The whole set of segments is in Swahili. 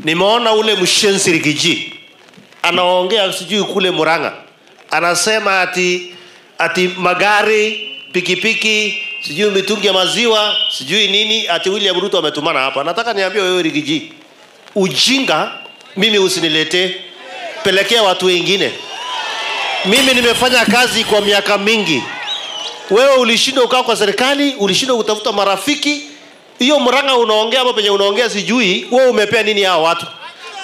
Nimeona ule mshenzi Rigiji anaongea sijui kule Murang'a, anasema ati magari, pikipiki, sijui mitungi ya maziwa, sijui nini, ati William Ruto ametumana hapa. Nataka niambie wewe Rigiji, ujinga mimi usiniletee, pelekea watu wengine. Mimi nimefanya kazi kwa miaka mingi. Wewe ulishinda ukaa kwa serikali, ulishinda kutafuta marafiki. Hiyo Murang'a unaongea hapo penye unaongea sijui, wewe umepea nini hao watu?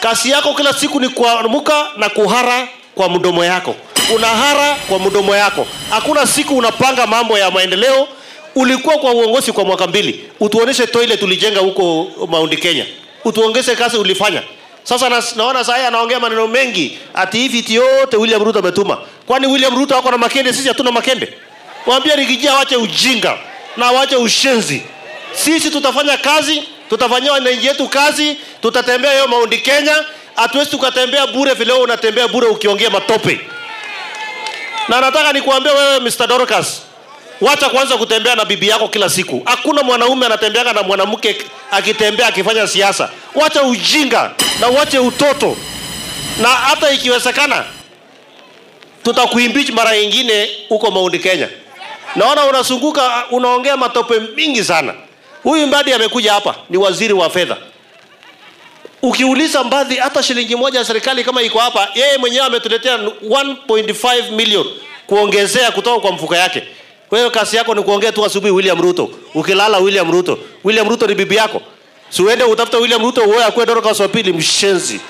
Kazi yako kila siku ni kuamuka na kuhara kwa mdomo yako. Unahara kwa mdomo yako. Hakuna siku unapanga mambo ya maendeleo. Ulikuwa kwa uongozi kwa mwaka 2. Utuoneshe toilet tulijenga huko Mount Kenya. Utuongeze kazi ulifanya. Sasa naona sasa anaongea maneno mengi ati hivi yote William Ruto ametuma. Kwani William Ruto hako na makende, sisi hatuna makende? Waambie Rigiji waache ujinga na waache ushenzi. Sisi tutafanya kazi, tutafanyia wananchi wetu kazi, tutatembea hiyo Mount Kenya. Hatuwezi tukatembea bure vile wewe unatembea bure ukiongea matope. Na nataka nikuambie wewe Mr. Dorcas, wacha kwanza kutembea na bibi yako kila siku. Hakuna mwanaume anatembeaga na mwanamke akitembea akifanya siasa. Wacha ujinga na wache utoto. Na hata ikiwezekana tutakuimpeach mara nyingine huko Mount Kenya. Naona unazunguka unaongea matope mingi sana. Huyu Mbadi amekuja hapa ni waziri wa fedha. Ukiuliza Mbadi hata shilingi moja ya serikali kama iko hapa, yeye mwenyewe ametuletea 1.5 million kuongezea kutoka kwa mfuko yake. Wewe kazi yako ni kuongea tu asubuhi William Ruto. Ukilala William Ruto. William Ruto ni bibi yako. Si uende utafuta William Ruto wewe akwe Dorcas wa pili mshenzi.